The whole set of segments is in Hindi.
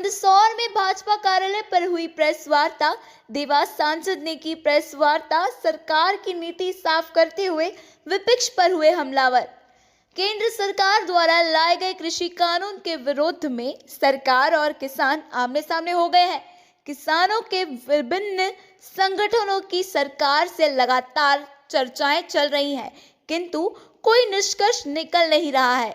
मंदसौर में भाजपा कार्यालय पर हुई प्रेस वार्ता। देवास सांसद ने की प्रेस वार्ता। सरकार की नीति साफ करते हुए विपक्ष पर हुए हमलावर। केंद्र सरकार द्वारा लाए गए कृषि कानून के विरोध में सरकार और किसान आमने सामने हो गए हैं। किसानों के विभिन्न संगठनों की सरकार से लगातार चर्चाएं चल रही हैं, किंतु कोई निष्कर्ष निकल नहीं रहा है।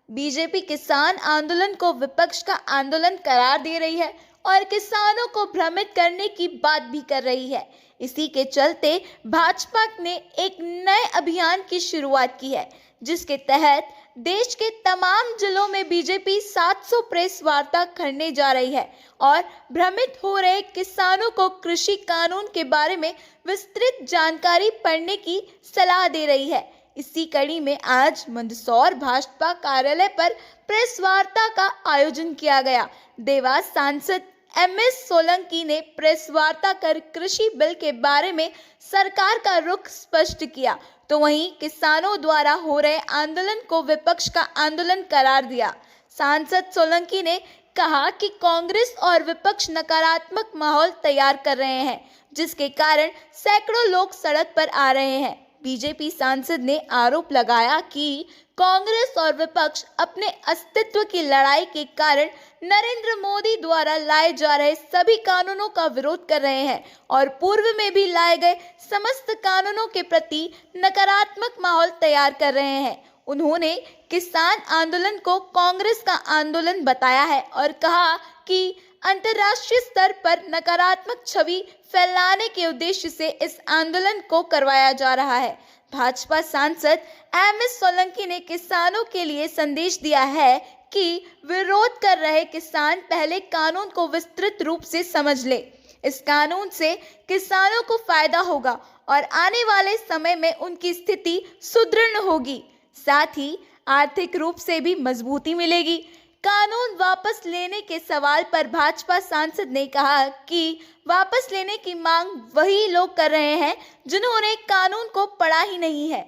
बीजेपी किसान आंदोलन को विपक्ष का आंदोलन करार दे रही है और किसानों को भ्रमित करने की बात भी कर रही है। इसी के चलते भाजपा ने एक नए अभियान की शुरुआत की है, जिसके तहत देश के तमाम जिलों में बीजेपी 700 प्रेस वार्ता करने जा रही है और भ्रमित हो रहे किसानों को कृषि कानून के बारे में विस्तृत जानकारी पढ़ने की सलाह दे रही है। इसी कड़ी में आज मंदसौर भाजपा कार्यालय पर प्रेस वार्ता का आयोजन किया गया। देवास सांसद MS सोलंकी ने प्रेस वार्ता कर कृषि बिल के बारे में सरकार का रुख स्पष्ट किया, तो वहीं किसानों द्वारा हो रहे आंदोलन को विपक्ष का आंदोलन करार दिया। सांसद सोलंकी ने कहा कि कांग्रेस और विपक्ष नकारात्मक माहौल तैयार कर रहे हैं, जिसके कारण सैकड़ों लोग सड़क पर आ रहे हैं। बीजेपी सांसद ने आरोप लगाया कि कांग्रेस और विपक्ष अपने अस्तित्व की लड़ाई के कारण नरेंद्र मोदी द्वारा लाए जा रहे सभी कानूनों का विरोध कर रहे हैं और पूर्व में भी लाए गए समस्त कानूनों के प्रति नकारात्मक माहौल तैयार कर रहे हैं। उन्होंने किसान आंदोलन को कांग्रेस का आंदोलन बताया है और कहा कि अंतर्राष्ट्रीय स्तर पर नकारात्मक छवि फैलाने के उद्देश्य से इस आंदोलन को करवाया जा रहा है। भाजपा सांसद MS सोलंकी ने किसानों के लिए संदेश दिया है कि विरोध कर रहे किसान पहले कानून को विस्तृत रूप से समझ ले। इस कानून से किसानों को फायदा होगा और आने वाले समय में उनकी स्थिति सुदृढ़ होगी, साथ ही आर्थिक रूप से भी मजबूती मिलेगी। कानून वापस लेने के सवाल पर भाजपा सांसद ने कहा कि वापस लेने की मांग वही लोग कर रहे हैं जिन्होंने कानून को पढ़ा ही नहीं है।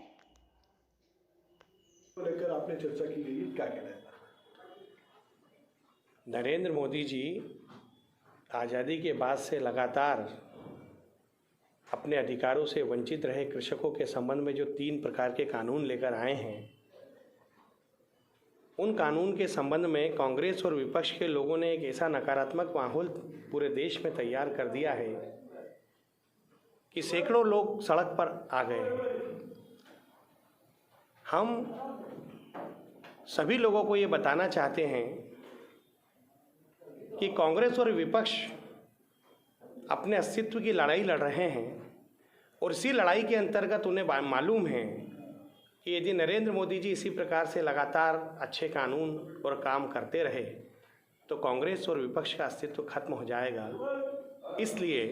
लेकर आपने चर्चा की गई, क्या कहना है? नरेंद्र मोदी जी आज़ादी के बाद से लगातार अपने अधिकारों से वंचित रहे कृषकों के संबंध में जो 3 प्रकार के कानून लेकर आए हैं, उन कानून के संबंध में कांग्रेस और विपक्ष के लोगों ने एक ऐसा नकारात्मक माहौल पूरे देश में तैयार कर दिया है कि सैकड़ों लोग सड़क पर आ गए हैं। हम सभी लोगों को ये बताना चाहते हैं कि कांग्रेस और विपक्ष अपने अस्तित्व की लड़ाई लड़ रहे हैं और इसी लड़ाई के अंतर्गत उन्हें मालूम है कि यदि नरेंद्र मोदी जी इसी प्रकार से लगातार अच्छे कानून और काम करते रहे तो कांग्रेस और विपक्ष का अस्तित्व खत्म हो जाएगा। इसलिए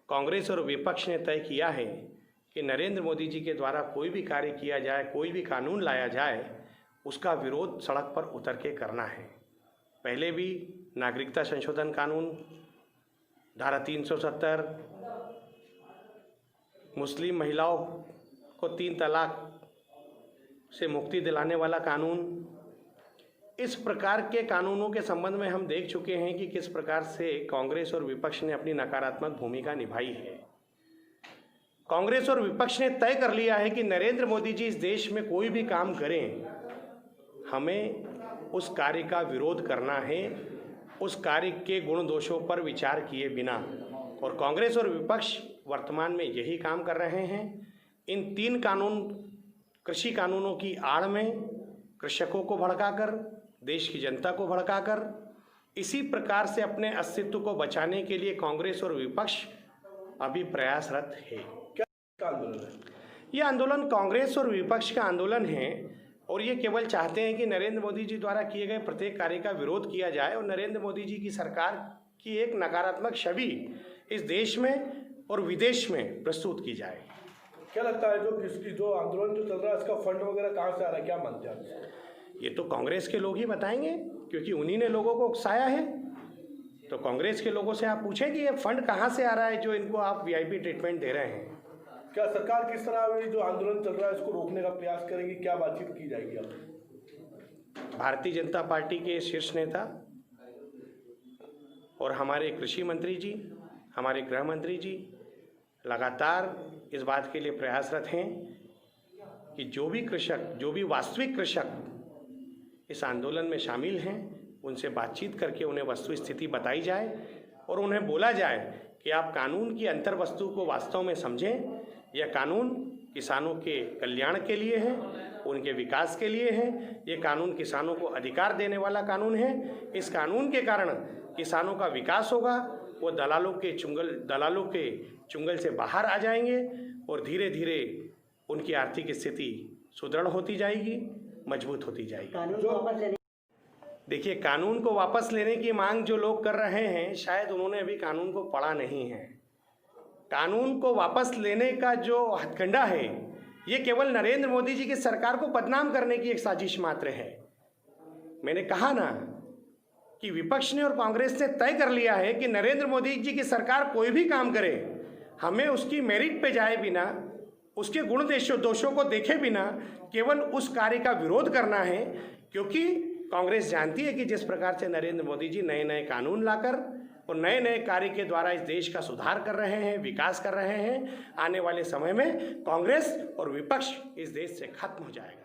कांग्रेस और विपक्ष ने तय किया है कि नरेंद्र मोदी जी के द्वारा कोई भी कार्य किया जाए, कोई भी कानून लाया जाए, उसका विरोध सड़क पर उतर के करना है। पहले भी नागरिकता संशोधन कानून, धारा 370, मुस्लिम महिलाओं को 3 तलाक से मुक्ति दिलाने वाला कानून, इस प्रकार के कानूनों के संबंध में हम देख चुके हैं कि किस प्रकार से कांग्रेस और विपक्ष ने अपनी नकारात्मक भूमिका निभाई है। कांग्रेस और विपक्ष ने तय कर लिया है कि नरेंद्र मोदी जी इस देश में कोई भी काम करें, हमें उस कार्य का विरोध करना है, उस कार्य के गुण दोषों पर विचार किए बिना। और कांग्रेस और विपक्ष वर्तमान में यही काम कर रहे हैं। इन 3 कानून, कृषि कानूनों की आड़ में कृषकों को भड़काकर, देश की जनता को भड़काकर, इसी प्रकार से अपने अस्तित्व को बचाने के लिए कांग्रेस और विपक्ष अभी प्रयासरत है। क्या आंदोलन है? यह आंदोलन कांग्रेस और विपक्ष का आंदोलन है और ये केवल चाहते हैं कि नरेंद्र मोदी जी द्वारा किए गए प्रत्येक कार्य का विरोध किया जाए और नरेंद्र मोदी जी की सरकार की एक नकारात्मक छवि इस देश में और विदेश में प्रस्तुत की जाए। क्या लगता है जो आंदोलन जो चल रहा है, इसका फंड वगैरह कहाँ से आ रहा है, क्या मानते हैं आप? ये तो कांग्रेस के लोग ही बताएंगे, क्योंकि उन्हीं ने लोगों को उकसाया है। तो कांग्रेस के लोगों से आप पूछें कि ये फंड कहाँ से आ रहा है जो इनको आप VIP ट्रीटमेंट दे रहे हैं। क्या सरकार किस तरह जो आंदोलन चल रहा है इसको रोकने का प्रयास करेगी, क्या बातचीत की जाएगी अब? भारतीय जनता पार्टी के शीर्ष नेता और हमारे कृषि मंत्री जी, हमारे गृह मंत्री जी लगातार इस बात के लिए प्रयासरत हैं कि जो भी कृषक, जो भी वास्तविक कृषक इस आंदोलन में शामिल हैं, उनसे बातचीत करके उन्हें वस्तु स्थिति बताई जाए और उन्हें बोला जाए कि आप कानून की अंतर वस्तु को वास्तव में समझें। यह कानून किसानों के कल्याण के लिए है, उनके विकास के लिए है। ये कानून किसानों को अधिकार देने वाला कानून है। इस कानून के कारण किसानों का विकास होगा, वो दलालों के चुंगल से बाहर आ जाएंगे और धीरे धीरे उनकी आर्थिक स्थिति सुदृढ़ होती जाएगी, मजबूत होती जाएगी। देखिए, कानून को वापस लेने की मांग जो लोग कर रहे हैं, शायद उन्होंने अभी कानून को पढ़ा नहीं है। कानून को वापस लेने का जो हथकंडा है, ये केवल नरेंद्र मोदी जी की सरकार को बदनाम करने की एक साजिश मात्र है। मैंने कहा ना कि विपक्ष ने और कांग्रेस ने तय कर लिया है कि नरेंद्र मोदी जी की सरकार कोई भी काम करे, हमें उसकी मेरिट पे जाए बिना, उसके गुण दोषों को देखे बिना केवल उस कार्य का विरोध करना है। क्योंकि कांग्रेस जानती है कि जिस प्रकार से नरेंद्र मोदी जी नए नए कानून लाकर और नए नए कार्य के द्वारा इस देश का सुधार कर रहे हैं, विकास कर रहे हैं, आने वाले समय में कांग्रेस और विपक्ष इस देश से खत्म हो जाएगा।